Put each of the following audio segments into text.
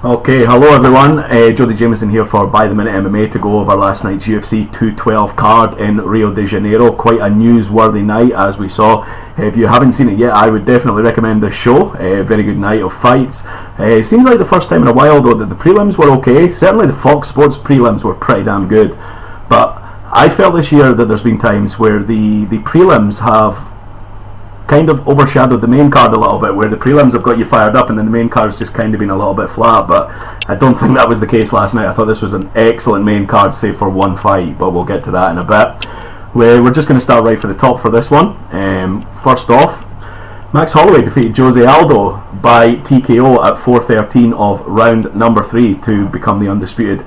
Okay, hello everyone. Jody Jamieson here for By the Minute MMA to go over last night's UFC 212 card in Rio de Janeiro. Quite a newsworthy night, as we saw. If you haven't seen it yet, I would definitely recommend this show. A very good night of fights. It seems like the first time in a while though that the prelims were okay. Certainly the Fox Sports prelims were pretty damn good. But I felt this year that there's been times where the prelims have kind of overshadowed the main card a little bit, where the prelims have got you fired up and then the main card's just kind of been a little bit flat. But I don't think that was the case last night. I thought this was an excellent main card save for one fight, but we'll get to that in a bit. We're just going to start right for the top for this one. First off, Max Holloway defeated Jose Aldo by TKO at 4:13 of round number 3 to become the undisputed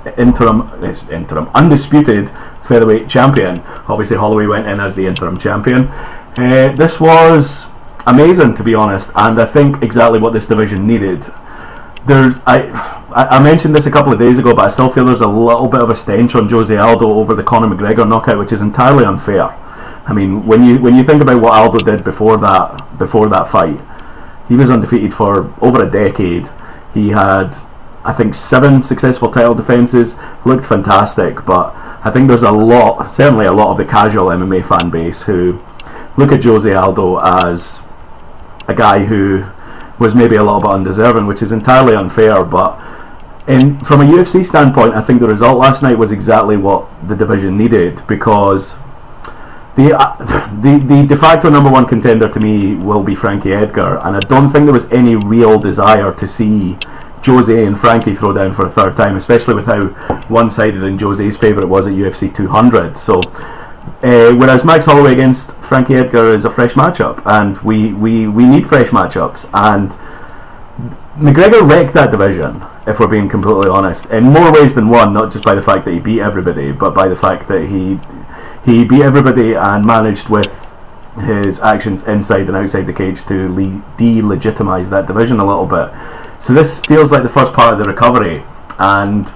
undisputed featherweight champion. Obviously Holloway went in as the interim champion. This was amazing, to be honest, and I think exactly what this division needed. I mentioned this a couple of days ago, but I still feel there's a little bit of a stench on Jose Aldo over the Conor McGregor knockout, which is entirely unfair. I mean, when you think about what Aldo did before that fight, he was undefeated for over a decade. He had, I think, 7 successful title defenses, looked fantastic, but I think there's certainly a lot of the casual MMA fan base who look at Jose Aldo as a guy who was maybe a little bit undeserving, which is entirely unfair. But from a UFC standpoint, I think the result last night was exactly what the division needed, because the de facto number one contender to me will be Frankie Edgar, and I don't think there was any real desire to see Jose and Frankie throw down for a third time, especially with how one-sided in Jose's favour it was at UFC 200. So whereas Max Holloway against Frankie Edgar is a fresh matchup, and we need fresh matchups, and McGregor wrecked that division, if we're being completely honest, in more ways than one, not just by the fact that he beat everybody, but by the fact that he beat everybody and managed with his actions inside and outside the cage to delegitimize that division a little bit. So this feels like the first part of the recovery, and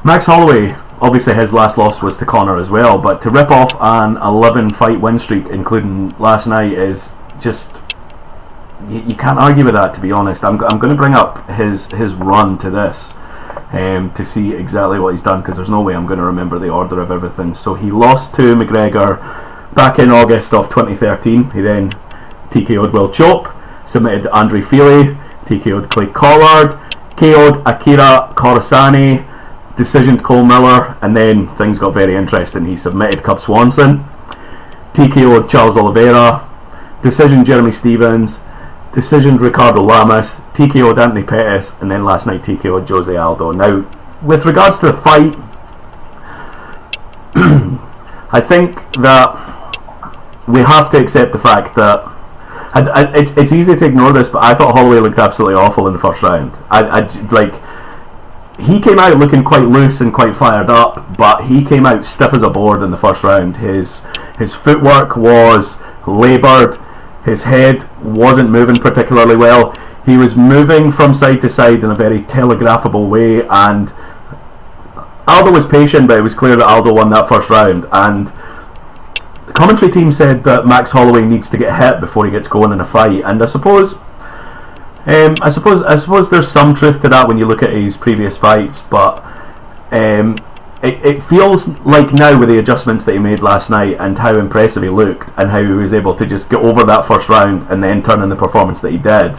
Max Holloway, obviously his last loss was to Conor as well, but to rip off an 11 fight win streak, including last night, is just, you can't argue with that, to be honest. I'm going to bring up his run to this to see exactly what he's done, because there's no way I'm going to remember the order of everything. So he lost to McGregor back in August of 2013. He then TKO'd Will Chope, submitted Andre Fili, TKO'd Clay Collard, KO'd Akira Corisani, decisioned Cole Miller, and then things got very interesting. He submitted Cub Swanson, TKO'd Charles Oliveira, decisioned Jeremy Stevens, decisioned Ricardo Lamas, TKO'd Anthony Pettis, and then last night TKO'd Jose Aldo. Now, with regards to the fight, I think that we have to accept the fact that it's easy to ignore this, but I thought Holloway looked absolutely awful in the first round. He came out looking quite loose and quite fired up, but he came out stiff as a board in the first round. His footwork was laboured. His head wasn't moving particularly well. He was moving from side to side in a very telegraphable way, and Aldo was patient, but it was clear that Aldo won that first round. And the commentary team said that Max Holloway needs to get hit before he gets going in a fight, and I suppose there's some truth to that when you look at his previous fights, but it feels like now, with the adjustments that he made last night and how impressive he looked and how he was able to just get over that first round and then turn in the performance that he did,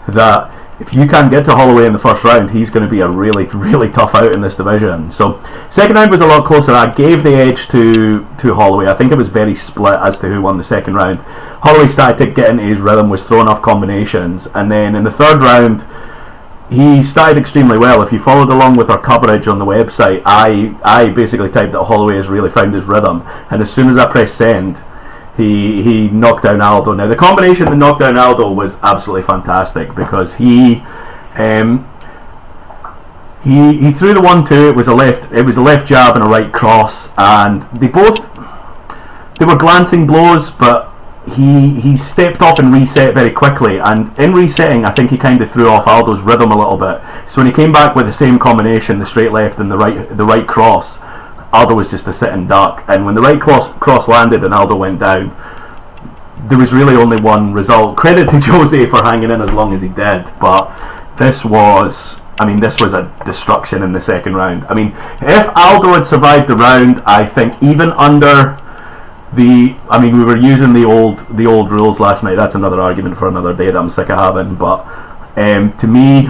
that if you can't get to Holloway in the first round, he's going to be a really, really tough out in this division. So second round was a lot closer. I gave the edge to Holloway. I think it was very split as to who won the second round. Holloway started to get into his rhythm, was throwing off combinations, and then in the third round he started extremely well. If you followed along with our coverage on the website, I basically typed that Holloway has really found his rhythm, and as soon as I pressed send, he knocked down Aldo. Now the combination that knocked down Aldo was absolutely fantastic, because he threw the 1-2. It was a left jab and a right cross, and they were glancing blows, but he stepped off and reset very quickly, and in resetting I think he kind of threw off Aldo's rhythm a little bit. So when he came back with the same combination, the straight left and the right cross, Aldo was just a sit and duck, and when the right cross landed and Aldo went down, there was really only one result. Credit to Jose for hanging in as long as he did, but this was I mean, this was a destruction in the second round. I mean, if Aldo had survived the round, I think even under we were using the old rules last night. That's another argument for another day that I'm sick of having. But to me,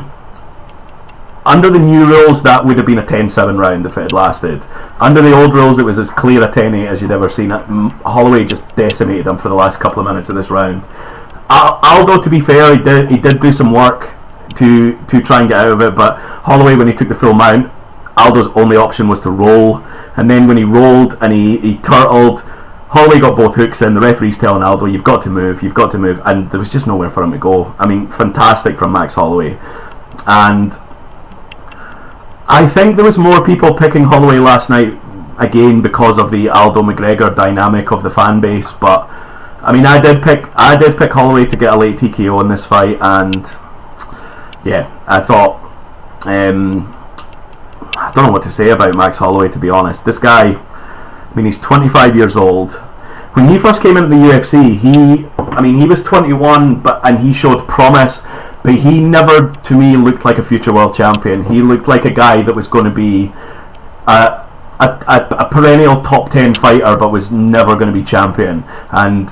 under the new rules, that would have been a 10-7 round if it had lasted. Under the old rules, it was as clear a 10-8 as you'd ever seen it. Holloway just decimated him for the last couple of minutes of this round. Aldo, to be fair, he did do some work to try and get out of it, but Holloway, when he took the full mount, Aldo's only option was to roll, and then when he rolled and he turtled, Holloway got both hooks in. The referee's telling Aldo, you've got to move, and there was just nowhere for him to go. I mean, fantastic from Max Holloway. And I think there was more people picking Holloway last night, again, because of the Aldo McGregor dynamic of the fan base, but I mean, I did pick Holloway to get a late TKO in this fight, and yeah, I thought I don't know what to say about Max Holloway, to be honest. This guy, I mean, he's 25 years old. When he first came into the UFC, he was 21, and he showed promise, but he never, to me, looked like a future world champion. He looked like a guy that was going to be a perennial top 10 fighter, but was never going to be champion. And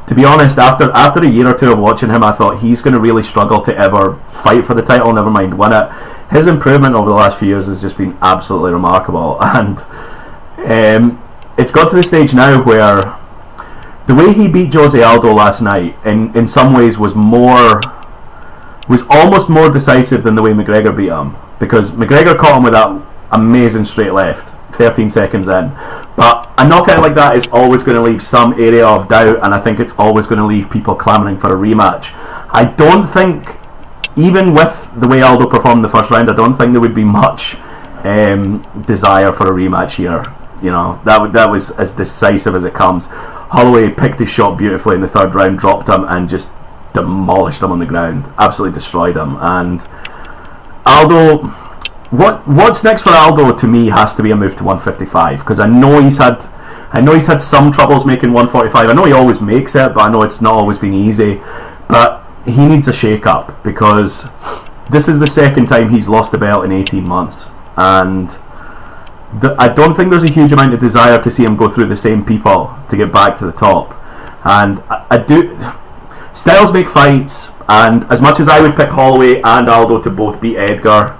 to be honest, after a year or two of watching him, I thought he's going to really struggle to ever fight for the title, never mind win it. His improvement over the last few years has just been absolutely remarkable, and it's got to the stage now where the way he beat Jose Aldo last night in some ways was almost more decisive than the way McGregor beat him, because McGregor caught him with that amazing straight left 13 seconds in, but a knockout like that is always going to leave some area of doubt, and I think it's always going to leave people clamouring for a rematch. I don't think, even with the way Aldo performed in the first round, I don't think there would be much desire for a rematch here. You know, that was as decisive as it comes. Holloway picked his shot beautifully in the third round, dropped him, and just demolished him on the ground, absolutely destroyed him. And Aldo, what's next for Aldo, to me, has to be a move to 155, because I know he's had some troubles making 145. I know he always makes it, but I know it's not always been easy. But he needs a shake-up, because this is the second time he's lost the belt in 18 months, and I don't think there's a huge amount of desire to see him go through the same people to get back to the top. And I do. Styles make fights, and as much as I would pick Holloway and Aldo to both beat Edgar,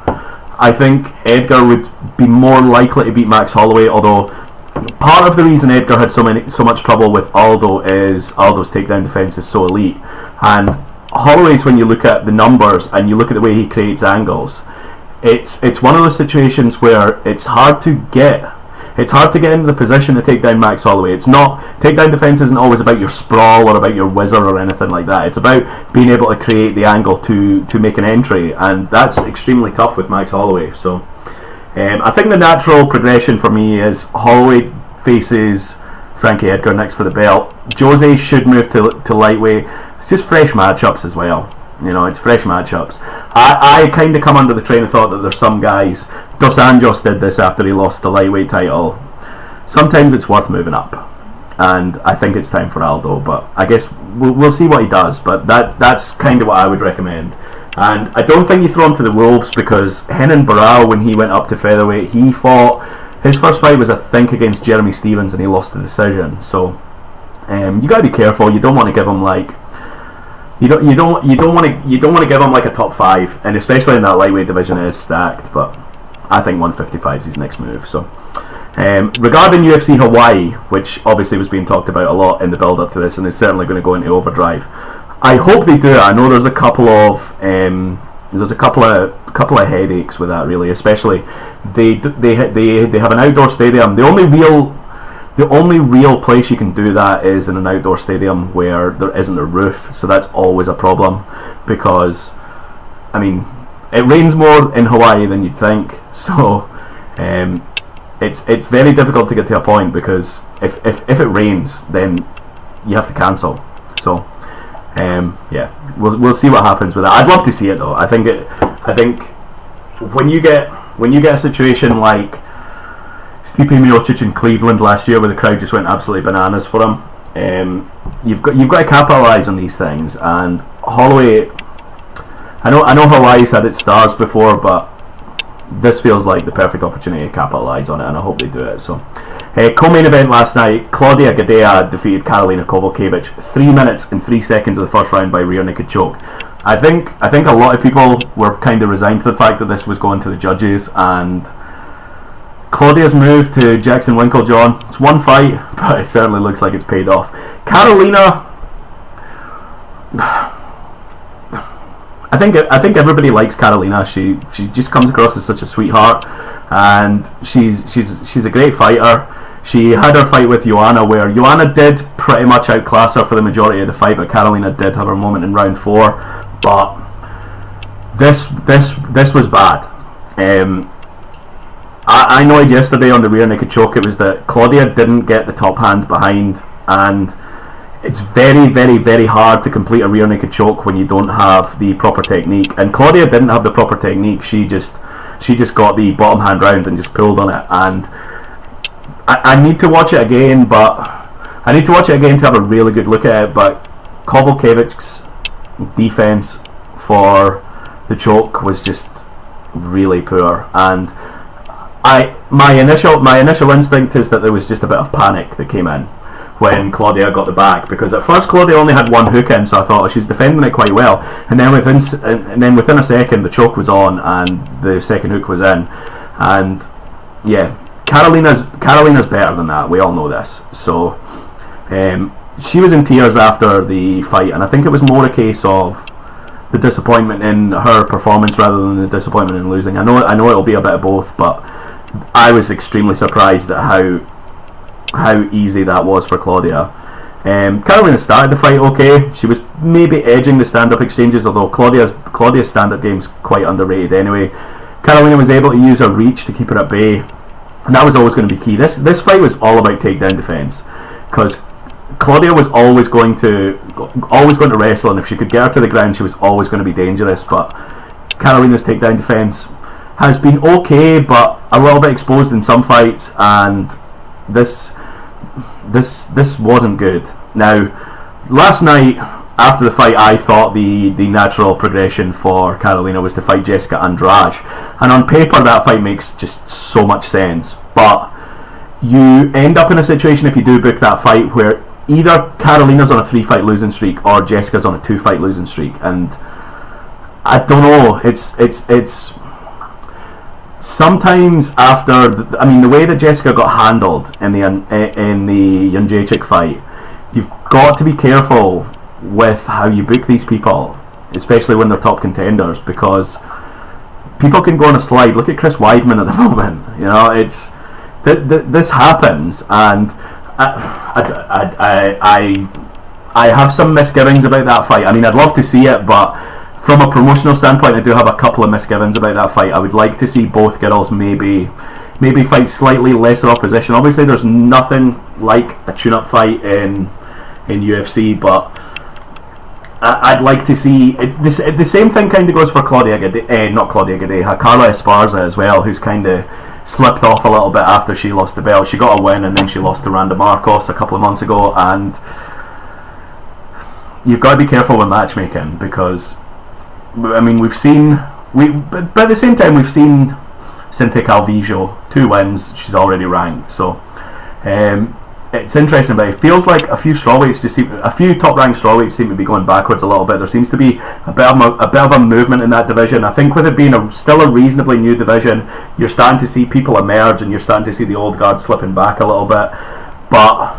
I think Edgar would be more likely to beat Max Holloway, although part of the reason Edgar had so much trouble with Aldo is Aldo's takedown defense is so elite, and Holloway's, when you look at the numbers and you look at the way he creates angles, it's one of those situations where it's hard to get into the position to take down Max Holloway. It's not, takedown defense isn't always about your sprawl or about your whizzer or anything like that. It's about being able to create the angle to make an entry, and that's extremely tough with Max Holloway. So I think the natural progression for me is Holloway faces Frankie Edgar next for the belt. Jose should move to lightweight. It's just fresh matchups as well. You know, it's fresh matchups. I kind of come under the train of thought that there's some guys. Dos Anjos did this after he lost the lightweight title. Sometimes it's worth moving up, and I think it's time for Aldo. But I guess we'll see what he does. But that's kind of what I would recommend. And I don't think you throw him to the wolves, because Renan Barao, when he went up to featherweight, he fought. His first fight was, I think, against Jeremy Stephens, and he lost the decision. So you got to be careful. You don't want to give him like. You don't want to give him like a top 5, and especially in that lightweight division, it is stacked. But I think 155 is his next move. So regarding UFC Hawaii, which obviously was being talked about a lot in the build up to this, and is certainly going to go into overdrive, I hope they do it. I know there's a couple of headaches with that, really. Especially they have an outdoor stadium. The only real place you can do that is in an outdoor stadium where there isn't a roof, so that's always a problem, because I mean, it rains more in Hawaii than you'd think, so it's very difficult to get to a point, because if it rains, then you have to cancel. So yeah, we'll see what happens with that. I'd love to see it though. I think when you get a situation like Stipe Miocic in Cleveland last year, where the crowd just went absolutely bananas for him, you've got to capitalise on these things. And Holloway, I know Hawaii's had its stars before, but this feels like the perfect opportunity to capitalise on it, and I hope they do it. So, co-main event last night, Claudia Gadelha defeated Karolina Kowalkiewicz 3 minutes and 3 seconds of the first round by rear naked choke. I think a lot of people were kind of resigned to the fact that this was going to the judges, and Claudia's move to Jackson Winklejohn, it's one fight, but it certainly looks like it's paid off. Karolina, I think everybody likes Karolina. She just comes across as such a sweetheart, and she's a great fighter. She had her fight with Joanna, where Joanna did pretty much outclass her for the majority of the fight, but Karolina did have her moment in round 4. But this was bad. I noted yesterday on the rear naked choke it was that Claudia didn't get the top hand behind, and it's very, very, very hard to complete a rear naked choke when you don't have the proper technique. And Claudia didn't have the proper technique. She just got the bottom hand round and just pulled on it. And I need to watch it again, to have a really good look at it. But Kowalkiewicz's defense for the choke was just really poor. And my initial instinct is that there was just a bit of panic that came in when Claudia got the back, because at first Claudia only had one hook in, so I thought, oh, she's defending it quite well, and then within a second the choke was on and the second hook was in, and yeah, Karolina's better than that. We all know this. So she was in tears after the fight, and I think it was more a case of the disappointment in her performance rather than the disappointment in losing. I know it'll be a bit of both, but I was extremely surprised at how easy that was for Claudia. Karolina started the fight okay. She was maybe edging the stand-up exchanges, although Claudia's stand-up game's quite underrated anyway. Karolina was able to use her reach to keep her at bay, and that was always going to be key. This fight was all about takedown defense, because Claudia was always going to wrestle, and if she could get her to the ground, she was always going to be dangerous. But Karolina's takedown defense has been okay, but a little bit exposed in some fights, and this wasn't good. Now, last night after the fight, I thought the natural progression for Karolina was to fight Jessica Andrade, and on paper that fight makes just so much sense. But you end up in a situation, if you do book that fight, where either Karolina's on a 3-fight losing streak or Jessica's on a 2-fight losing streak, and I don't know. It's sometimes after the way that Jessica got handled in the Jędrzejczyk fight, you've got to be careful with how you book these people, especially when they're top contenders, because people can go on a slide. Look at Chris Weidman at the moment. You know, it's this happens, and I have some misgivings about that fight. I mean, I'd love to see it, but from a promotional standpoint, I do have a couple of misgivings about that fight. I would like to see both girls maybe fight slightly lesser opposition. Obviously, there's nothing like a tune-up fight in UFC, but I'd like to see it. The same thing kind of goes for Carla Esparza as well, who's kind of slipped off a little bit after she lost the belt. She got a win and then she lost to Randa Marcos a couple of months ago, and you've got to be careful with matchmaking, because I mean, but at the same time we've seen Cynthia Calvillo, 2 wins, she's already ranked. So it's interesting, but it feels like a few top ranked strawweights seem to be going backwards a little bit. There seems to be a bit of a movement in that division. I think with it being still a reasonably new division, you're starting to see people emerge, and you're starting to see the old guard slipping back a little bit. But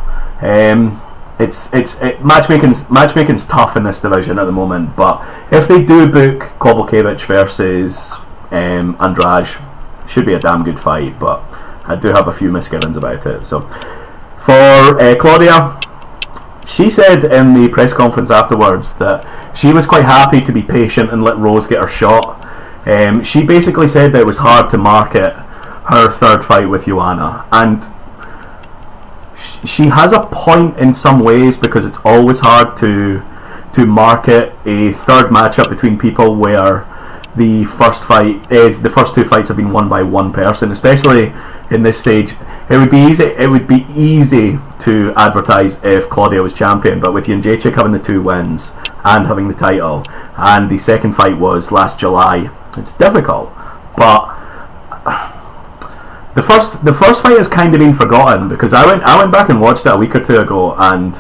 matchmaking's tough in this division at the moment. But if they do book Kowalkiewicz versus Andrade, should be a damn good fight. But I do have a few misgivings about it. So for Claudia, she said in the press conference afterwards that she was quite happy to be patient and let Rose get her shot. She basically said that it was hard to market her third fight with Joanna, and she has a point in some ways, because it's always hard to market a third matchup between people where the first 2 fights have been won by one person, especially in this stage. It would be easy to advertise if Claudia was champion, but with Jędrzejczyk having the 2 wins and having the title, and the second fight was last July, it's difficult. But the first fight has kind of been forgotten because I went back and watched it a week or two ago, and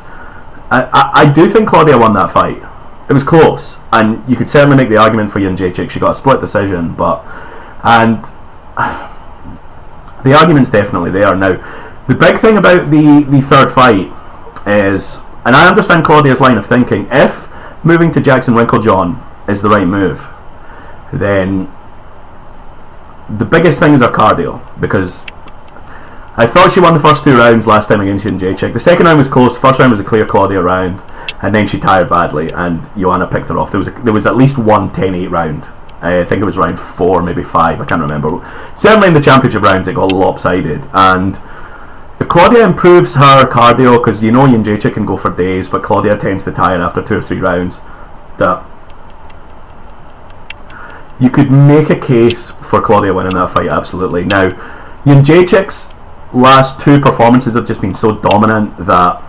I do think Claudia won that fight. It was close, and you could certainly make the argument for Jędrzejczyk. She got a split decision, and the argument's definitely there. Now, the big thing about the third fight is, and I understand Claudia's line of thinking, if moving to Jackson Winklejohn is the right move, then the biggest thing is her cardio, because I thought she won the first 2 rounds last time against Jędrzejczyk. The second round was close, first round was a clear Claudia round, and then she tired badly and Joanna picked her off. There was at least one 10-8 round. I think it was round 4, maybe 5, I can't remember. Certainly in the championship rounds it got lopsided, and if Claudia improves her cardio, because Jędrzejczyk can go for days, but Claudia tends to tire after 2 or 3 rounds, that you could make a case for Claudia winning that fight, absolutely. Now, Jędrzejczyk's last 2 performances have just been so dominant that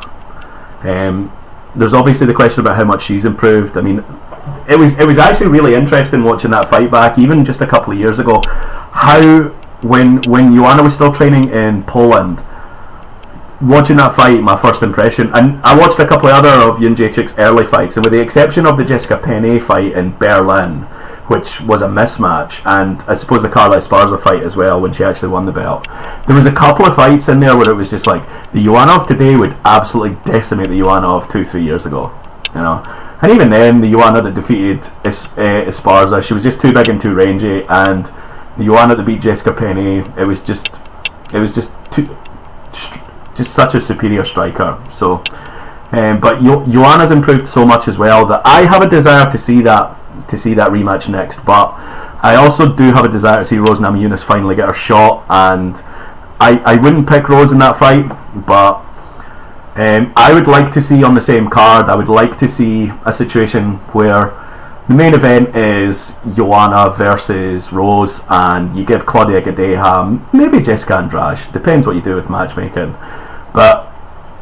there's obviously the question about how much she's improved. I mean, it was actually really interesting watching that fight back, even just a couple of years ago, how when Joanna was still training in Poland, watching that fight, my first impression, and I watched a couple of other of Jędrzejczyk's early fights, and with the exception of the Jessica Penne fight in Berlin, which was a mismatch, and I suppose the Carla Esparza fight as well when she actually won the belt, there was a couple of fights in there where it was just like the Joanna of today would absolutely decimate the Joanna of 2-3 years ago, and even then the Joanna that defeated Esparza, she was just too big and too rangy, and the Joanna that beat Jessica Penne, it was just such a superior striker. So but Joanna's improved so much as well that I have a desire to see that rematch next, but I also do have a desire to see Rose Namajunas finally get her shot, and I wouldn't pick Rose in that fight, but I would like to see on the same card, I would like to see a situation where the main event is Joanna versus Rose, and you give Claudia Gadelha, maybe Jessica Andrade, depends what you do with matchmaking, but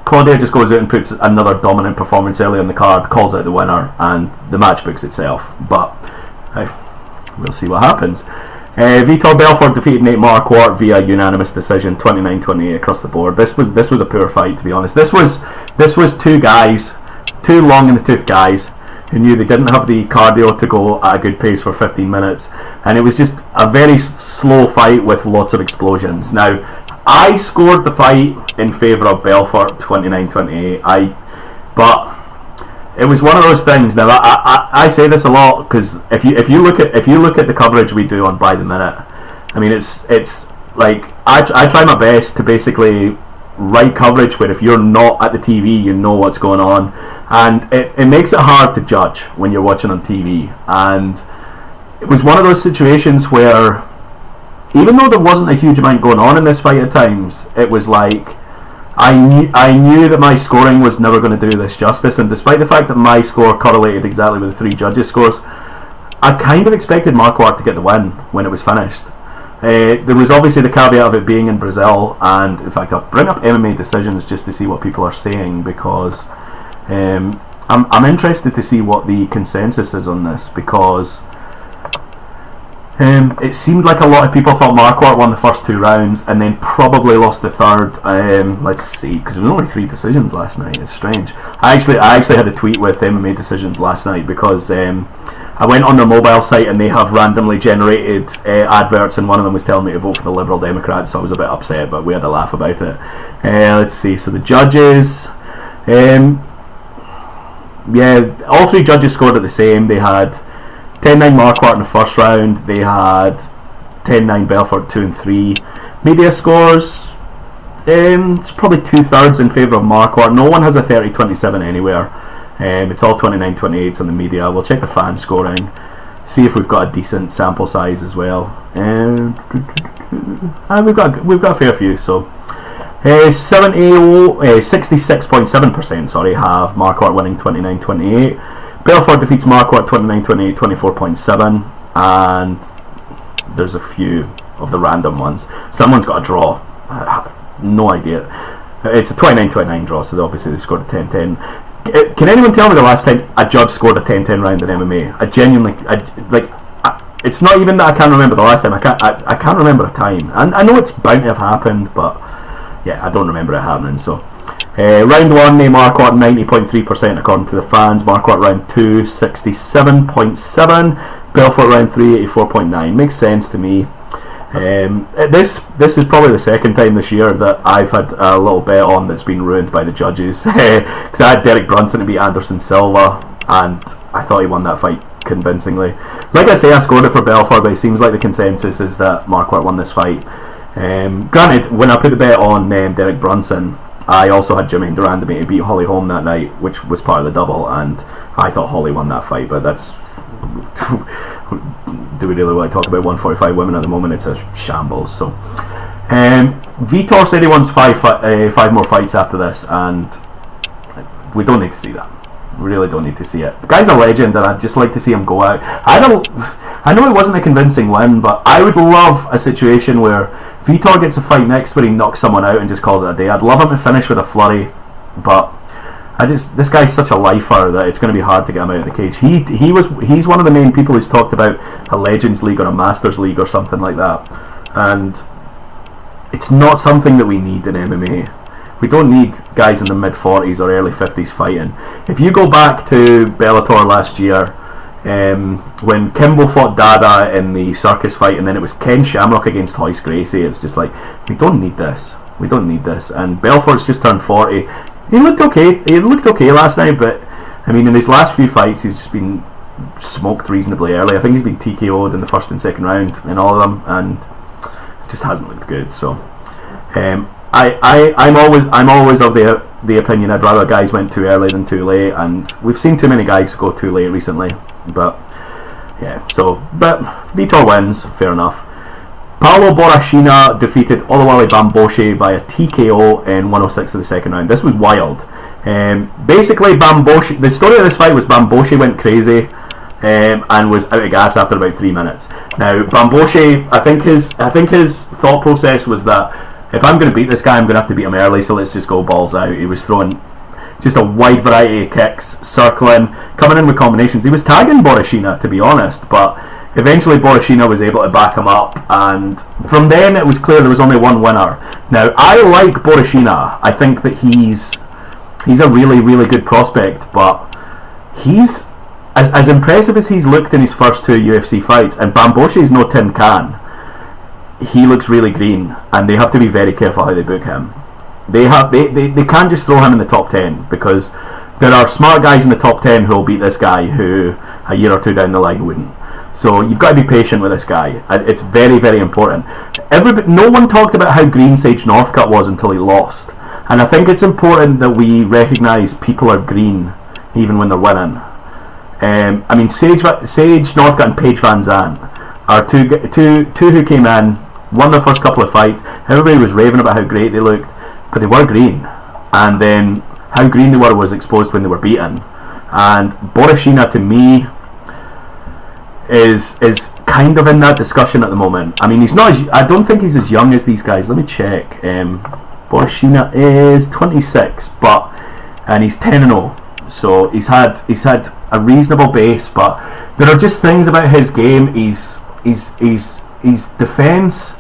Claudia just goes out and puts another dominant performance early on the card, calls out the winner, and the match books itself. But we'll see what happens. Vitor Belfort defeated Nate Marquardt via unanimous decision, 29-28 across the board. This was a poor fight, to be honest. This was two long in the tooth guys who knew they didn't have the cardio to go at a good pace for 15 minutes, and it was just a very slow fight with lots of explosions. Now, I scored the fight in favour of Belfort, 29-28. But it was one of those things. Now, I say this a lot because if you look at the coverage we do on By the Minute, I mean it's like I try my best to basically write coverage where if you're not at the TV, you know what's going on, and it makes it hard to judge when you're watching on TV. And it was one of those situations where, even though there wasn't a huge amount going on in this fight at times, it was like I knew that my scoring was never going to do this justice, and despite the fact that my score correlated exactly with the 3 judges' scores, I kind of expected Marquardt to get the win when it was finished. There was obviously the caveat of it being in Brazil, and in fact I'll bring up MMA decisions just to see what people are saying, because I'm interested to see what the consensus is on this, because it seemed like a lot of people thought Marquardt won the first 2 rounds and then probably lost the third. Let's see, because there was only 3 decisions last night. It's strange. I actually had a tweet with MMA decisions last night because I went on their mobile site and they have randomly generated adverts, and one of them was telling me to vote for the Liberal Democrats, so I was a bit upset, but we had a laugh about it. Let's see, so the judges, all 3 judges scored at the same. They had 10-9 Marquardt in the first round. They had 10-9 Belfort 2 and 3. Media scores, it's probably 2/3 in favour of Marquardt. No one has a 30-27 anywhere. It's all 29-28s on the media. We'll check the fan scoring, see if we've got a decent sample size as well. We've got a fair few. So 66.7% have Marquardt winning 29-28. Belfort defeats Marquardt 29-28, 24.7, and there's a few of the random ones. Someone's got a draw. No idea. It's a 29-29 draw, so obviously they scored a 10-10. Can anyone tell me the last time a judge scored a 10-10 round in MMA? it's not even that I can't remember the last time. I can't remember a time. And I know it's bound to have happened, but yeah, I don't remember it happening. So round 1, Marquardt 90.3% according to the fans. Marquardt round 2, 67.7%. Belfort round 3, 84.9%. Makes sense to me. This is probably the second time this year that I've had a little bet on that's been ruined by the judges. Because I had Derek Brunson to beat Anderson Silva, and I thought he won that fight convincingly. Like I say, I scored it for Belfort, but it seems like the consensus is that Marquardt won this fight. Granted, when I put the bet on Derek Brunson, I also had Jermaine Durandamy to beat Holly Holm that night, which was part of the double, and I thought Holly won that fight, but that's... do we really want to talk about 145 women at the moment? It's a shambles. So Vitor said he wants five more fights after this, and we don't need to see that. We really don't need to see it. The guy's a legend, and I'd just like to see him go out. I know it wasn't a convincing win, but I would love a situation where Vitor gets a fight next where he knocks someone out and just calls it a day. I'd love him to finish with a flurry, but this guy's such a lifer that it's going to be hard to get him out of the cage. He's one of the main people who's talked about a Legends League or a Masters League or something like that, and it's not something that we need in MMA. We don't need guys in the mid-40s or early 50s fighting. If you go back to Bellator last year, when Kimbo fought Dada in the circus fight, and then it was Ken Shamrock against Hoyce Gracie, it's just like, we don't need this. We don't need this. And Belfort's just turned 40. He looked okay. He looked okay last night, but I mean, in his last few fights, he's just been smoked reasonably early. I think he's been TKO'd in the first and second round in all of them, and it just hasn't looked good. So, I'm always of the opinion I'd rather guys went too early than too late, and we've seen too many guys go too late recently. But yeah, but Vitor wins, fair enough. Paulo Borrachina defeated Oluwale Bamboshi by a TKO in 106 of the second round. This was wild. Basically, the story of this fight was Bamboshi went crazy and was out of gas after about 3 minutes. Now, Bamboshi, I think his thought process was that if I'm going to beat this guy, I'm going to have to beat him early, so let's just go balls out. He was throwing just a wide variety of kicks, circling, coming in with combinations. He was tagging Borrachina, to be honest, but eventually Borrachina was able to back him up, and from then it was clear there was only one winner. Now, I like Borrachina. I think that he's a really, really good prospect, but he's as impressive as he's looked in his first 2 UFC fights, and Bamboshi's no tin can. He looks really green, and they have to be very careful how they book him. They can't just throw him in the top 10, because there are smart guys in the top 10 who will beat this guy who a year or two down the line wouldn't. So you've got to be patient with this guy. It's very, very important. No one talked about how green Sage Northcutt was until he lost, and I think it's important that we recognise people are green even when they're winning. I mean, Sage Northcutt and Paige Van Zandt are two who came in, won their first couple of fights. Everybody was raving about how great they looked, but they were green, and then how green they were was exposed when they were beaten. And Borrachina, to me, is kind of in that discussion at the moment. I mean, I don't think he's as young as these guys. Let me check. Borrachina is 26, and he's 10-0. So he's had a reasonable base, but there are just things about his game. His defense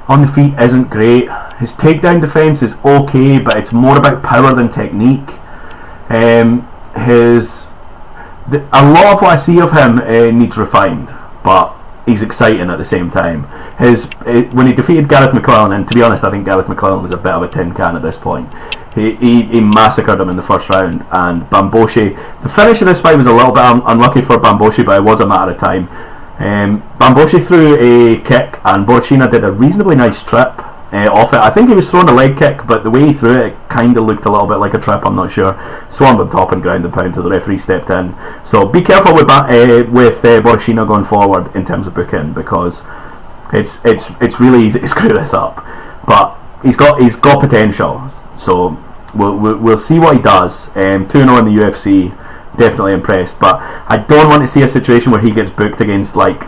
on the feet isn't great. His takedown defense is okay, but it's more about power than technique. A lot of what I see of him needs refined, but he's exciting at the same time. When he defeated Gareth McClellan, and to be honest, I think Gareth McClellan was a bit of a tin can at this point. He massacred him in the first round, and Bamboshi, the finish of this fight was a little bit unlucky for Bamboshi, but it was a matter of time. Bamboshi threw a kick, and Borrachina did a reasonably nice trip off it. I think he was throwing a leg kick, but the way he threw it kind of looked a little bit like a trip. I'm not sure. Swarmed on top and ground and pound till the referee stepped in. So be careful with Borrachina going forward in terms of booking, because it's really easy to screw this up. But he's got potential. So we'll see what he does. 2-0 in the UFC. Definitely impressed, but I don't want to see a situation where he gets booked against like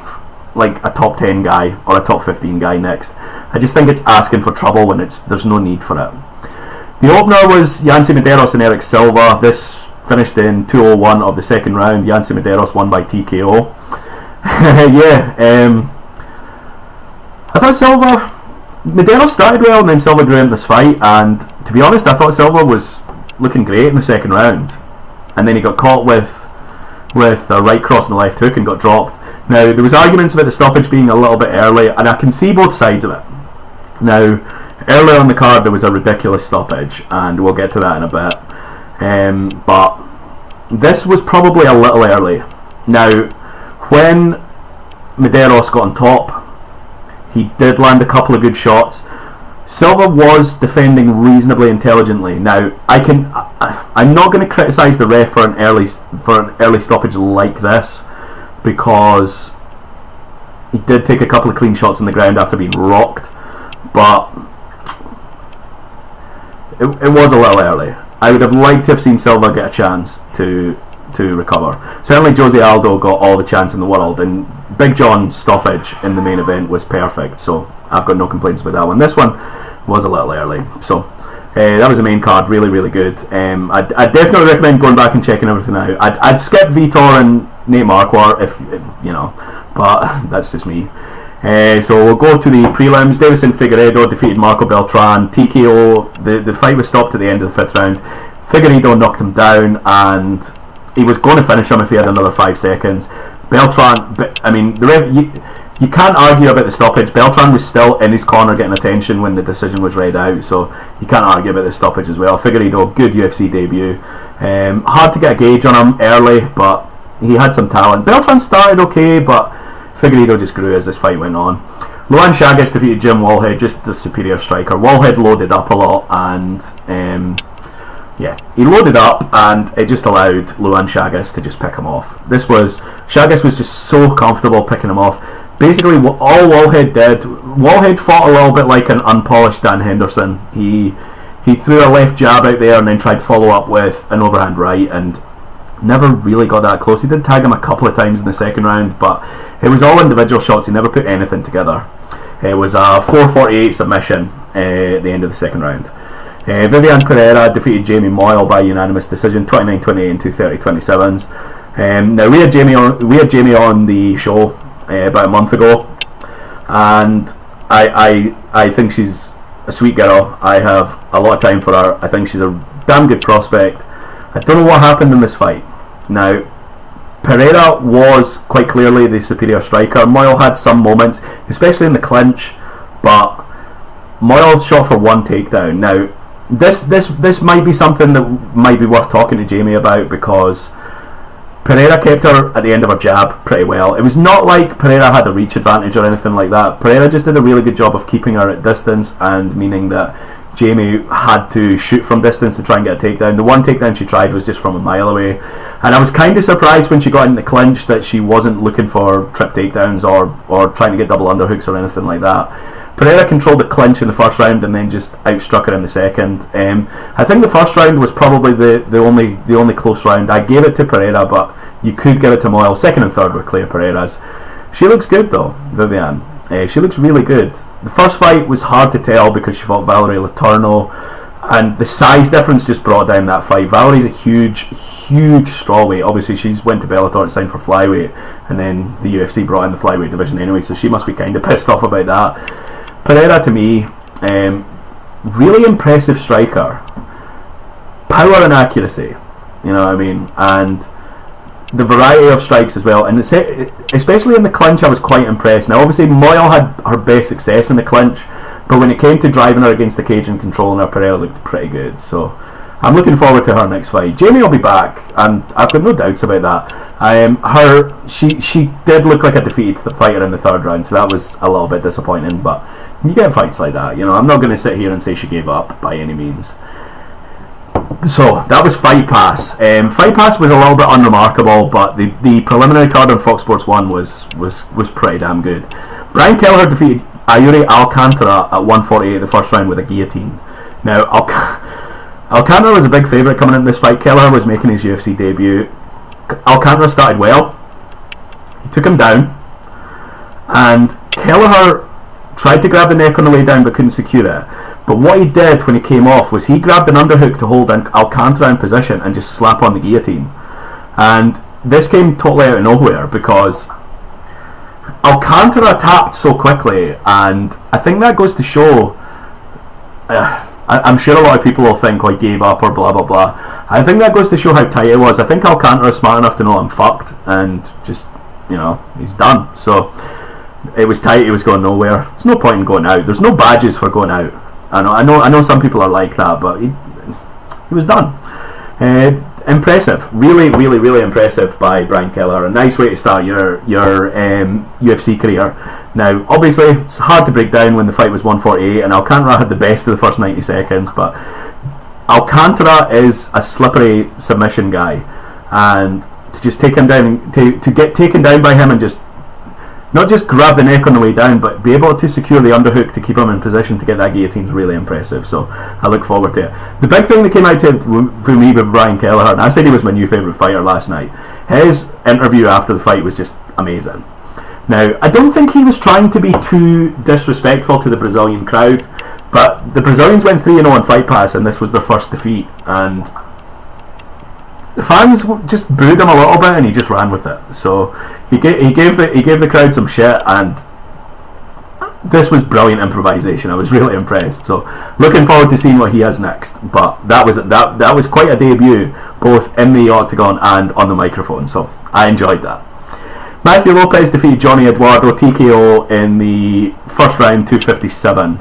a top 10 guy or a top 15 guy next. I just think it's asking for trouble when there's no need for it. The opener was Yancy Medeiros and Eric Silva. This finished in 2:01 of the second round. Yancy Medeiros won by TKO. Yeah, I thought Silva, Medeiros started well and then Silva grew into this fight, and to be honest I thought Silva was looking great in the second round, and then he got caught with a right cross and the left hook and got dropped. Now there was arguments about the stoppage being a little bit early, and I can see both sides of it. Now earlier on the card there was a ridiculous stoppage, and we'll get to that in a bit, but this was probably a little early. Now when Medeiros got on top, he did land a couple of good shots. Silva was defending reasonably intelligently. Now I'm not going to criticise the ref for an early stoppage like this, because he did take a couple of clean shots on the ground after being rocked, but it was a little early. I would have liked to have seen Silva get a chance to recover. Certainly Jose Aldo got all the chance in the world, and Big John's stoppage in the main event was perfect, so I've got no complaints about that one. This one was a little early, so that was the main card. Really, really good. I'd definitely recommend going back and checking everything out. I'd skip Vitor and Nate Marquardt if you know, but that's just me. So we'll go to the prelims. Davison Figueiredo defeated Marco Beltran. TKO. The fight was stopped at the end of the 5th round. Figueiredo knocked him down, and he was going to finish him if he had another 5 seconds. Beltran, I mean, you can't argue about the stoppage. Beltran was still in his corner getting attention when the decision was read out, so you can't argue about the stoppage as well. Figueiredo, good UFC debut. Hard to get a gauge on him early, but he had some talent. Beltran started okay, but Figueiredo just grew as this fight went on. Luan Chagas defeated Jim Wallhead, just the superior striker. Wallhead loaded up a lot, and yeah, he loaded up, and it just allowed Luan Chagas to just pick him off. Chagas was just so comfortable picking him off. Basically, all Wallhead did, Wallhead fought a little bit like an unpolished Dan Henderson. He threw a left jab out there and then tried to follow up with an overhand right, and never really got that close. He did tag him a couple of times in the second round, but it was all individual shots. He never put anything together. It was a 4:48 submission at the end of the second round. Vivian Pereira defeated Jamie Moyle by unanimous decision, 29-28 and 230-27s. Now we had Jamie on the show about a month ago, and I think she's a sweet girl. I have a lot of time for her. I think she's a damn good prospect. I don't know what happened in this fight. Now, Pereira was quite clearly the superior striker. Moyle had some moments, especially in the clinch, but Moyle shot for one takedown. Now, this might be something that might be worth talking to Jamie about, because Pereira kept her at the end of her jab pretty well. It was not like Pereira had a reach advantage or anything like that. Pereira just did a really good job of keeping her at distance, and meaning that Jamie had to shoot from distance to try and get a takedown. The one takedown she tried was just from a mile away, and I was kind of surprised when she got in the clinch that she wasn't looking for trip takedowns or trying to get double underhooks or anything like that. Pereira controlled the clinch in the first round and then just outstruck her in the second. I think the first round was probably the only close round. I gave it to Pereira, but you could give it to Moyle. Second and third were clear Pereira's. She looks good though, Vivian. She looks really good. The first fight was hard to tell because she fought Valerie Letourneau, and the size difference just brought down that fight. Valerie's a huge strawweight. Obviously she's went to Bellator and signed for flyweight, and then the UFC brought in the flyweight division anyway, so she must be kind of pissed off about that. Pereira, to me, really impressive striker. Power and accuracy, you know what I mean, and the variety of strikes as well, and especially in the clinch I was quite impressed. Now obviously Moyle had her best success in the clinch, but when it came to driving her against the cage and controlling her, Pereira looked pretty good, so I'm looking forward to her next fight. Jamie will be back, and I've got no doubts about that. She did look like a defeated fighter in the third round, so that was a little bit disappointing, but you get fights like that, you know. I'm not going to sit here and say she gave up by any means. So that was Fight Pass. Fight Pass was a little bit unremarkable, but the preliminary card on Fox Sports 1 was pretty damn good. Brian Kelleher defeated Ayuri Alcantara at 148 the first round with a guillotine. Now Alcantara was a big favourite coming into this fight. Kelleher was making his UFC debut. Alcantara started well. He took him down, and Kelleher tried to grab the neck on the way down but couldn't secure it. But what he did when he came off was he grabbed an underhook to hold Alcantara in position and just slap on the guillotine. And this came totally out of nowhere, because Alcantara tapped so quickly, and I think that goes to show. I'm sure a lot of people will think he gave up or blah blah blah. I think that goes to show how tight it was. I think Alcantara is smart enough to know I'm fucked, and just he's done. So it was tight. It was going nowhere. There's no point in going out. There's no badges for going out. I know some people are like that, but he was done. Impressive, really impressive by Brian Kelleher. A nice way to start your UFC career. Now, obviously, it's hard to break down when the fight was 148, and Alcantara had the best of the first 90 seconds. But Alcantara is a slippery submission guy, and to just take him down, to get taken down by him, and just not just grab the neck on the way down, but be able to secure the underhook to keep him in position to get that guillotine is really impressive. So I look forward to it. The big thing that came out for me with Brian Kelleher, and I said he was my new favourite fighter last night, his interview after the fight was just amazing. Now, I don't think he was trying to be too disrespectful to the Brazilian crowd, but the Brazilians went 3-0 on Fight Pass, and this was their first defeat, and the fans just booed him a little bit, and he just ran with it. So he gave the crowd some shit, and this was brilliant improvisation. I was really impressed. So looking forward to seeing what he has next. But that was quite a debut, both in the octagon and on the microphone. So I enjoyed that. Matthew Lopez defeated Johnny Eduardo TKO in the first round, 257.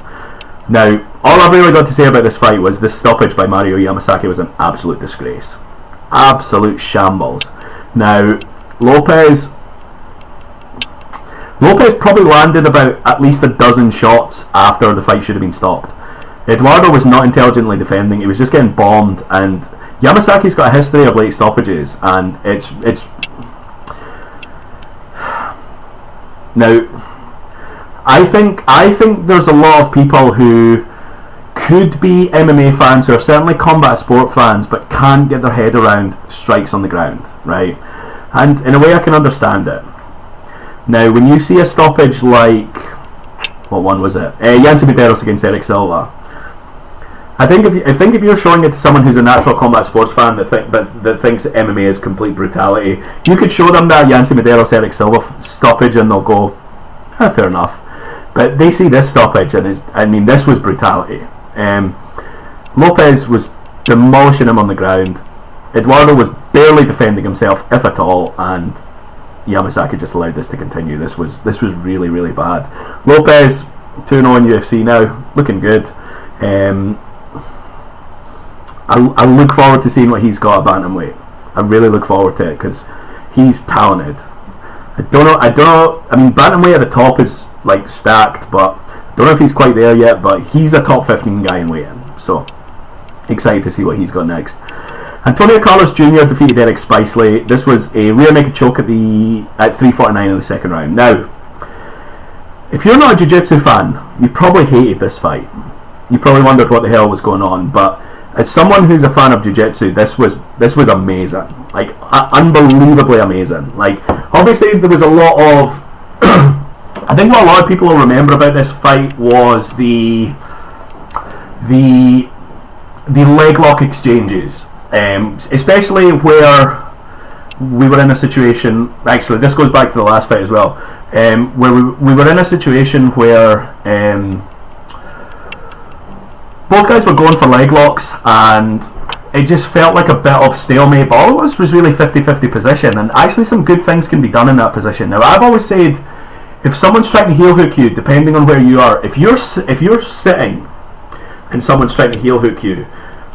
Now, all I've really got to say about this fight was this stoppage by Mario Yamasaki was an absolute disgrace. Absolute shambles. Now, Lopez probably landed about at least a dozen shots after the fight should have been stopped. Eduardo was not intelligently defending, he was just getting bombed, and Yamasaki's got a history of late stoppages, and it's now I think there's a lot of people who could be MMA fans, who are certainly combat sport fans, but can't get their head around strikes on the ground, right? And in a way I can understand it. Now, when you see a stoppage like, what one was it? Yancy Medeiros against Eric Silva. I think if you're showing it to someone who's a natural combat sports fan that thinks MMA is complete brutality, you could show them that Yancy Medeiros Eric Silva stoppage, and they'll go, fair enough. But they see this stoppage, and this was brutality. Lopez was demolishing him on the ground. Eduardo was barely defending himself, if at all, and Yamasaki just allowed this to continue. This was really, really bad. Lopez 2-0 in UFC now, looking good. I look forward to seeing what he's got at bantamweight. I really look forward to it, because he's talented. I don't know. I mean, bantamweight at the top is like stacked, but I don't know if he's quite there yet. But he's a top 15 guy in weight-in, so excited to see what he's got next. Antonio Carlos Jr. defeated Eric Spicely. This was a rear naked choke at 3:49 in the second round. Now, if you're not a jiu-jitsu fan, you probably hated this fight. You probably wondered what the hell was going on. But as someone who's a fan of jiu-jitsu, this was amazing. Like, unbelievably amazing. Like, obviously there was a lot of I think what a lot of people will remember about this fight was the leg lock exchanges, especially where we were in a situation. Actually, this goes back to the last fight as well, where we were in a situation where both guys were going for leg locks, and it just felt like a bit of stalemate, but all it was really 50-50 position, and actually some good things can be done in that position. Now, I've always said, if someone's trying to heel hook you, depending on where you are, if you're sitting and someone's trying to heel hook you,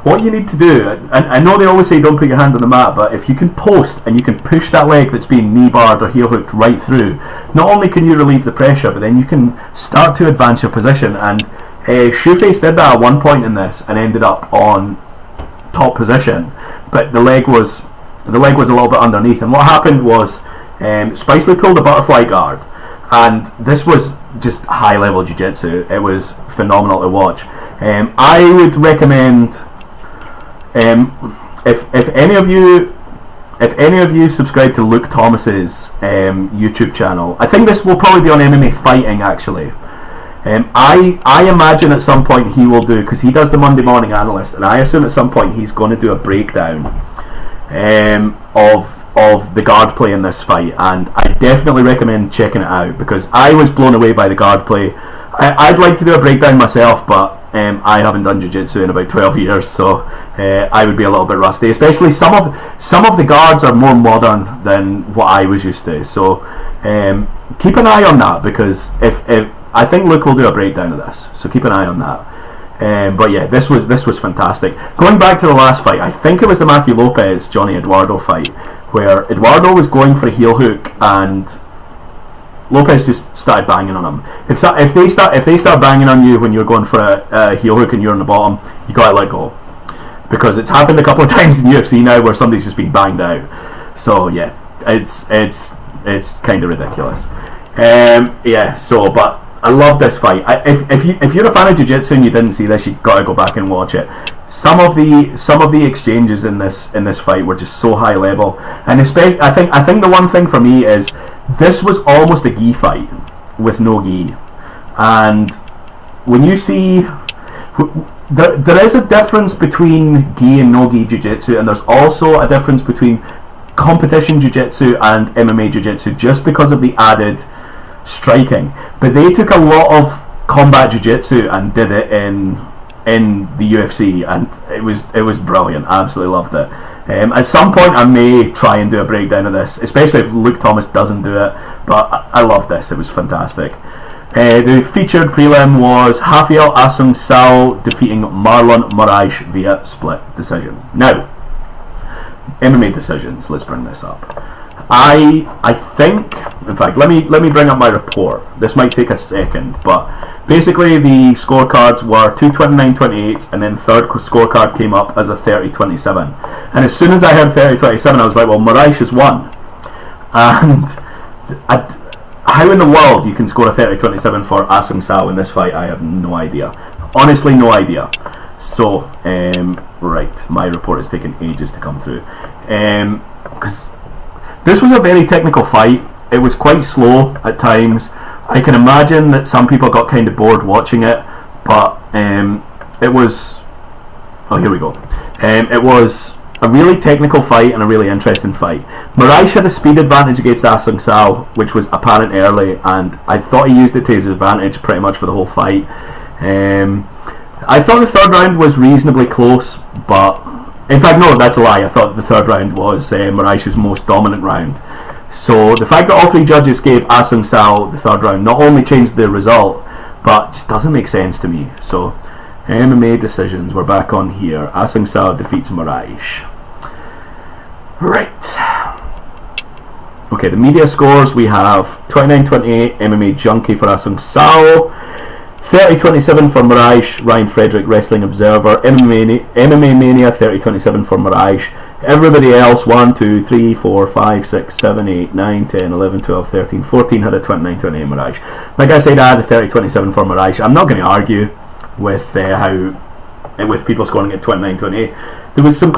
what you need to do, and I know they always say don't put your hand on the mat, but if you can post and you can push that leg that's being knee barred or heel hooked right through, not only can you relieve the pressure, but then you can start to advance your position. And Shoeface did that at one point in this and ended up on top position, but the leg was a little bit underneath. And what happened was Spicely pulled a butterfly guard, and this was just high level jiu-jitsu. It was phenomenal to watch. I would recommend, if any of you subscribe to Luke Thomas's YouTube channel, I think this will probably be on MMA Fighting actually. I imagine at some point he will do, because he does the Monday Morning Analyst, and I assume at some point he's going to do a breakdown of of the guard play in this fight, and I definitely recommend checking it out because I was blown away by the guard play. I'd like to do a breakdown myself, but I haven't done jiu-jitsu in about 12 years, so I would be a little bit rusty. Especially some of the guards are more modern than what I was used to. So keep an eye on that, because if I think Luke will do a breakdown of this, so keep an eye on that. But yeah, this was fantastic. Going back to the last fight, I think it was the Matthew Lopez Johnny Eduardo fight, where Eduardo was going for a heel hook and Lopez just started banging on him. If they start banging on you when you're going for a heel hook and you're on the bottom, you gotta let go, because it's happened a couple of times in UFC now where somebody's just been banged out. So yeah, it's kind of ridiculous. But I love this fight. If you're a fan of jiu-jitsu and you didn't see this, you gotta go back and watch it. Some of the exchanges in this fight were just so high level, and especially I think the one thing for me is this was almost a gi fight with no gi, and when you see there is a difference between gi and no gi jiu-jitsu, and there's also a difference between competition jiu-jitsu and MMA jiu-jitsu just because of the added striking. But they took a lot of combat jiu-jitsu and did it in the UFC, and it was brilliant. I absolutely loved it. At some point I may try and do a breakdown of this, especially if Luke Thomas doesn't do it, but I loved this. It was fantastic. The featured prelim was Rafael Assunção defeating Marlon Moraes via split decision. Now, MMA decisions, let's bring this up. I think, in fact, let me bring up my report. This might take a second, but basically the scorecards were 2 29-28s, and then third scorecard came up as a 30-27. And as soon as I heard 30-27, I was like, well, Moraes has won. And how in the world you can score a 30-27 for Assunção in this fight, I have no idea. Honestly, no idea. So, right, my report has taken ages to come through. Because this was a very technical fight. It was quite slow at times. I can imagine that some people got kind of bored watching it, but it was... Oh, here we go. It was a really technical fight and a really interesting fight. Moraes had a speed advantage against Assunção, which was apparent early, and I thought he used it to his advantage pretty much for the whole fight. I thought the third round was reasonably close, but... In fact, no, that's a lie. I thought the third round was Moraes' most dominant round. So the fact that all three judges gave Assunção the third round not only changed the result, but just doesn't make sense to me. So MMA decisions, we're back on here. Assunção defeats Moraes. Right. Okay, the media scores, we have 29-28 MMA Junkie for Assunção, 30-27 for Moraes, Ryan Frederick, Wrestling Observer, MMA Mania 30-27 for Moraes. Everybody else, 1, 2, 3, 4, 5, 6, 7, 8, 9, 10, 11, 12, 13, 14 had a 29-28 Moraes. Like I said, I had a 30-27 for Moraes. I'm not going to argue with with people scoring at 29-28. There was some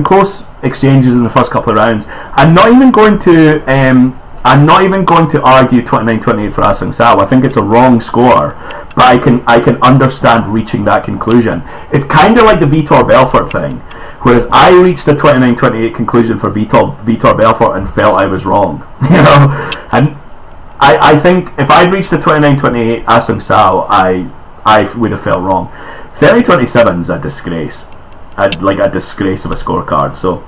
close exchanges in the first couple of rounds. I'm not even going to argue 29-28 for Assunção. I think it's a wrong score, but I can understand reaching that conclusion. It's kind of like the Vitor Belfort thing, whereas I reached the 29-28 conclusion for Vitor Belfort and felt I was wrong. You know, and I think if I'd reached the 29-28 Assunção, I would have felt wrong. 30-27 is a disgrace, like a disgrace of a scorecard. So.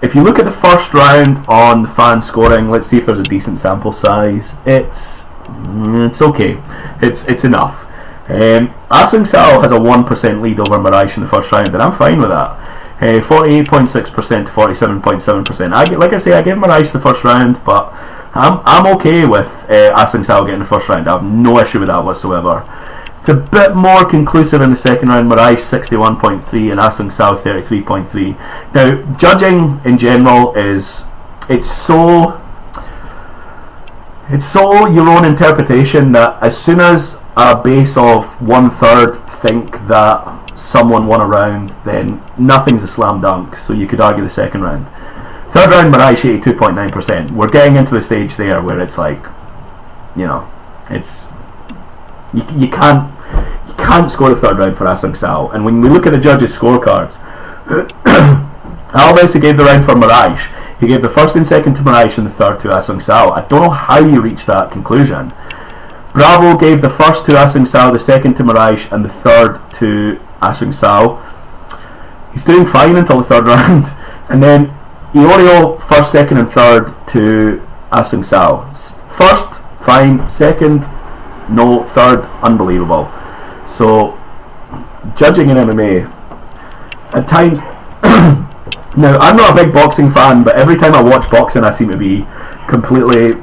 If you look at the first round on the fan scoring, let's see if there's a decent sample size. It's okay. It's enough. Assunção has a 1% lead over Moraes in the first round, and I'm fine with that. 48.6% to 47.7%. Like I say, I give Moraes the first round, but I'm okay with Assunção getting the first round. I have no issue with that whatsoever. It's a bit more conclusive in the second round. Moraes 61.3 and Assunção 33.3. Now, judging in general it's so your own interpretation that as soon as a base of 1/3 think that someone won a round, then nothing's a slam dunk. So you could argue the second round. Third round, Moraes 82.9%. We're getting into the stage there where it's like, you know, it's. You can't score the third round for Assunção. And when we look at the judges' scorecards, Aldo gave the round for Moraes. He gave the first and second to Moraes and the third to Ah Sung Sao. I don't know how you reach that conclusion. Bravo gave the first to Ah Sung Sao, the second to Moraes, and the third to Ah Sung Sao. He's doing fine until the third round. And then Iorio, first, second, and third to Ah Sung Sao. First, fine. Second, no. Third, unbelievable. So, judging in MMA, at times, now I'm not a big boxing fan, but every time I watch boxing I seem to be completely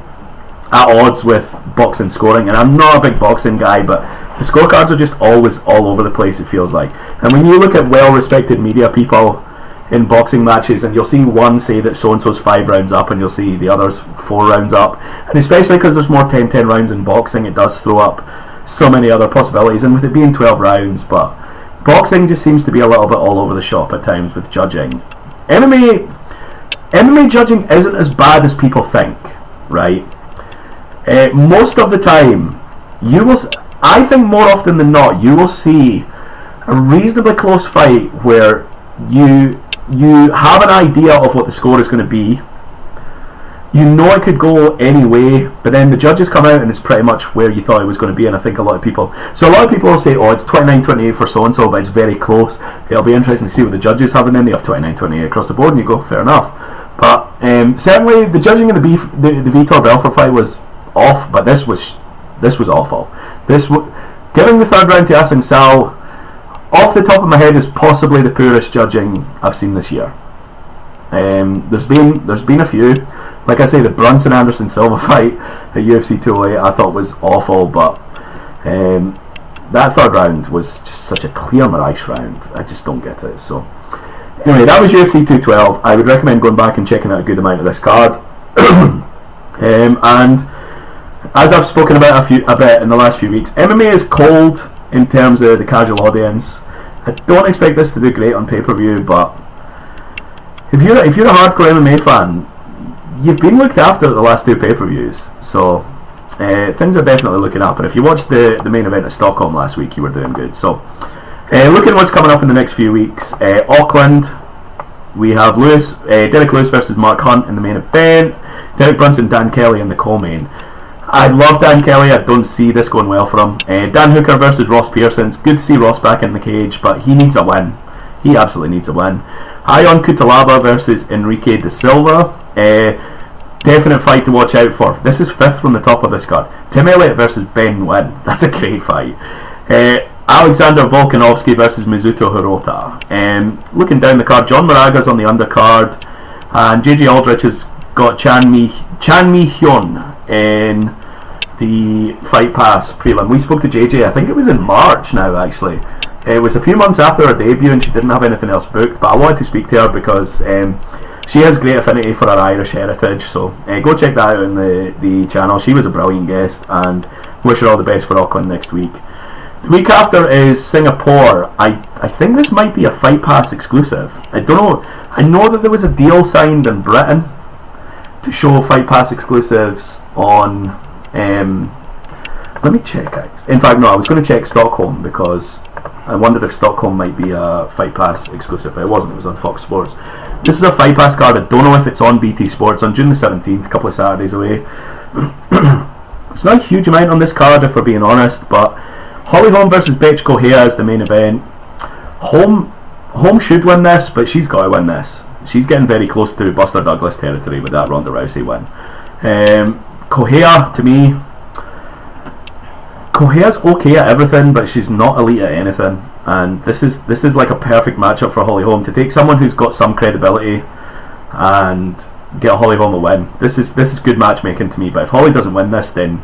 at odds with boxing scoring, and I'm not a big boxing guy, but the scorecards are just always all over the place, it feels like. And when you look at well-respected media people in boxing matches, and you'll see one say that so-and-so's 5 rounds up, and you'll see the others 4 rounds up, and especially because there's more 10-10 rounds in boxing, it does throw up so many other possibilities, and with it being 12 rounds, but boxing just seems to be a little bit all over the shop at times with judging. MMA judging isn't as bad as people think, right? Most of the time, I think more often than not, you will see a reasonably close fight where you have an idea of what the score is going to be. You know it could go any way, but then the judges come out and it's pretty much where you thought it was going to be. And I think a lot of people will say, oh, it's 29-28 for so-and-so, but it's very close. It'll be interesting to see what the judges have, and then they have 29-28 across the board, and you go, fair enough. But certainly the judging in the Vitor Belfort fight was off, but this was awful. Giving the third round to Ah Sung Sao, off the top of my head, is possibly the poorest judging I've seen this year. There's been a few. Like I say, the Brunson Anderson Silva fight at UFC 208 I thought was awful, but that third round was just such a clear Moraes round. I just don't get it. So anyway, that was UFC 212. I would recommend going back and checking out a good amount of this card. And as I've spoken about a bit in the last few weeks, MMA is cold in terms of the casual audience. I don't expect this to do great on pay-per-view, but if you're a hardcore MMA fan, you've been looked after at the last 2 pay-per-views, so things are definitely looking up. And if you watched the main event at Stockholm last week, you were doing good. So looking at what's coming up in the next few weeks, Auckland, we have Derek Lewis versus Mark Hunt in the main event, Derek Brunson, Dan Kelly in the co-main. I love Dan Kelly. I don't see this going well for him. Dan Hooker versus Ross Pearson. It's good to see Ross back in the cage, but he needs a win. He absolutely needs a win. Ion Cutelaba versus Enrique de Silva. Definite fight to watch out for. This is 5th from the top of this card. Tim Elliott versus Ben Nguyen. That's a great fight. Alexander Volkanovski versus Mizuto Hirota. Looking down the card, John Moraga's on the undercard, and JJ Aldrich has got Chan Mi Hyun in the Fight Pass prelim. We spoke to JJ, I think it was in March now actually. It was a few months after her debut and she didn't have anything else booked, but I wanted to speak to her because she has great affinity for her Irish heritage, so go check that out on the channel. She was a brilliant guest, and wish her all the best for Auckland next week. The week after is Singapore. I think this might be a Fight Pass exclusive. I don't know. I know that there was a deal signed in Britain to show Fight Pass exclusives on let me check out. In fact, no, I was going to check Stockholm because I wondered if Stockholm might be a Fight Pass exclusive, but it wasn't. It was on Fox Sports. This is a Fight Pass card. I don't know if it's on BT Sports on June the 17th, a couple of Saturdays away. There's not a huge amount on this card, if we're being honest, but Holly Holm versus Betch Correa is the main event. Holm should win this, but she's got to win this. She's getting very close to Buster Douglas territory with that Ronda Rousey win. Correa, to me, Correa's okay at everything, but she's not elite at anything. And this is like a perfect matchup for Holly Holm to take someone who's got some credibility and get Holly Holm a win. This is good matchmaking to me. But if Holly doesn't win this, then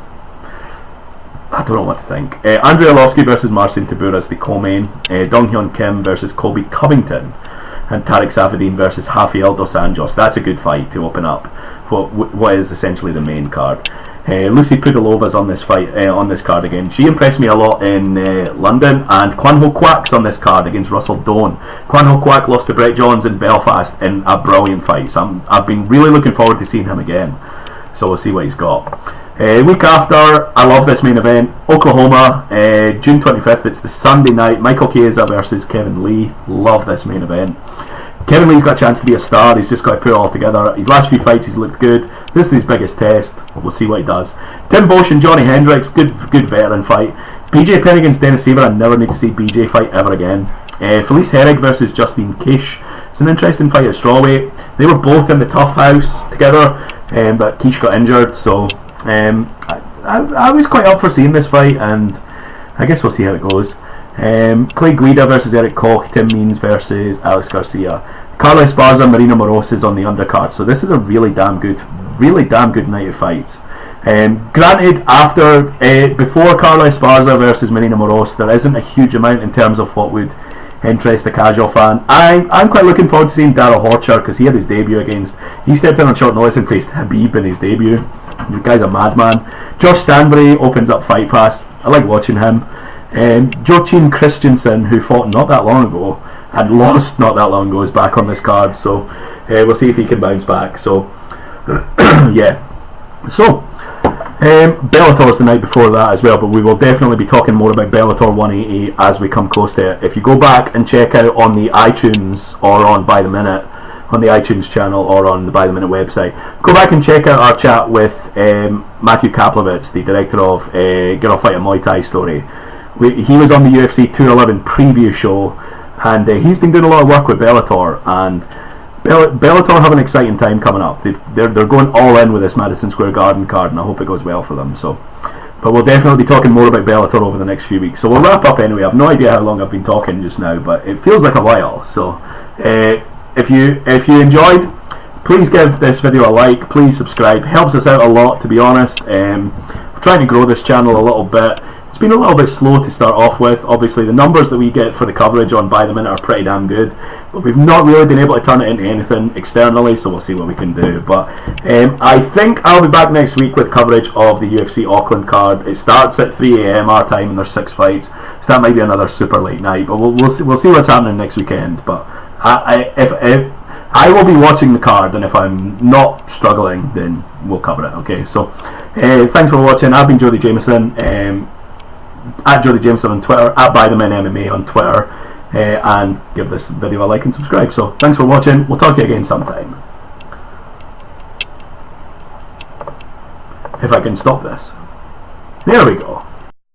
I don't know what to think. Andrei Arlovsky versus Marcin Tybura is the co-main. Dong Hyun Kim versus Colby Covington, and Tarek Safadine versus Rafael dos Anjos. That's a good fight to open up what is essentially the main card. Lucy Pudilova's on this fight on this card again. She impressed me a lot in London, and Kwan Ho Kwak's on this card against Russell Doan. Kwan Ho Kwak lost to Brett Johns in Belfast in a brilliant fight, so I've been really looking forward to seeing him again. So we'll see what he's got. Week after, I love this main event. Oklahoma, June 25th. It's the Sunday night. Michael Chiesa versus Kevin Lee. Love this main event. Kevin Lee's got a chance to be a star. He's just got to put it all together. His last few fights he's looked good. This is his biggest test. We'll see what he does. Tim Bosch and Johnny Hendricks, good veteran fight. BJ Penn against Dennis Saber. I never need to see BJ fight ever again. Felice Herrig versus Justine Kish. It's an interesting fight at strawweight. They were both in the Tough House together, but Kish got injured, so I was quite up for seeing this fight, and I guess we'll see how it goes. Clay Guida versus Eric Koch. Tim Means versus Alex Garcia. Carla Esparza, Marina Moros is on the undercard, so this is a really damn good night of fights. Granted, before Carla Esparza versus Marina Moros, there isn't a huge amount in terms of what would interest the casual fan. I'm quite looking forward to seeing Daryl Horcher, because he had his debut he stepped in on short notice and faced Habib in his debut. The guy's a madman. Josh Stanbury opens up Fight Pass. I like watching him. Joachim Christensen, who fought not that long ago and lost not that long ago, is back on this card, so we'll see if he can bounce back. So yeah, so Bellator's the night before that as well, but we will definitely be talking more about Bellator 180 as we come close to it. If you go back and check out on the iTunes or on By the Minute, on the iTunes channel or on the By the Minute website, go back and check out our chat with Matthew Kaplowitz, the director of Girl Fight a Muay Thai Story. He was on the UFC 211 preview show, and he's been doing a lot of work with Bellator, and Bellator have an exciting time coming up. They're going all in with this Madison Square Garden card, and I hope it goes well for them. So, but we'll definitely be talking more about Bellator over the next few weeks. So we'll wrap up anyway. I have no idea how long I've been talking just now, but it feels like a while. So if you enjoyed, please give this video a like. Please subscribe. Helps us out a lot, to be honest. We're trying to grow this channel a little bit. It's been a little bit slow to start off with. Obviously the numbers that we get for the coverage on By the Minute are pretty damn good, but we've not really been able to turn it into anything externally, so we'll see what we can do. But I think I'll be back next week with coverage of the UFC Auckland card. It starts at 3 AM our time, and there's 6 fights, so that might be another super late night, but we'll see what's happening next weekend. But if I will be watching the card, and if I'm not struggling, then we'll cover it. Okay, so thanks for watching. I've been Jody Jamieson, at Jody Jamieson on Twitter, at By the Men MMA on Twitter, and give this video a like and subscribe. So thanks for watching. We'll talk to you again sometime. If I can stop this. There we go.